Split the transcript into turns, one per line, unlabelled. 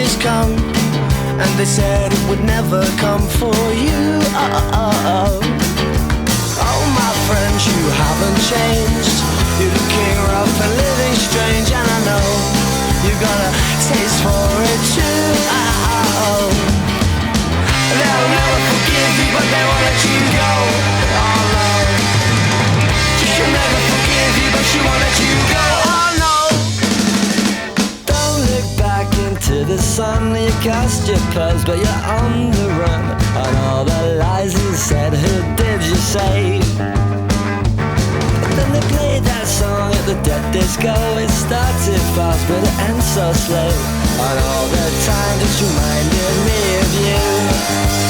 changes come, and they said it would never come for you. Oh my friends, you haven't changed. You're looking rough and living strange, and I know you got a taste for it too. They'll never forgive you, but they won't let you go. Oh no, she'll never forgive you, but she won't let you go. Oh no. Don't look back into the sun. You cast your pearls, but you're on the run. And all the lies you said, who did you save? Then they played that song at the dead disco. It started fast but it ends so slow. And all the time just reminded me of you.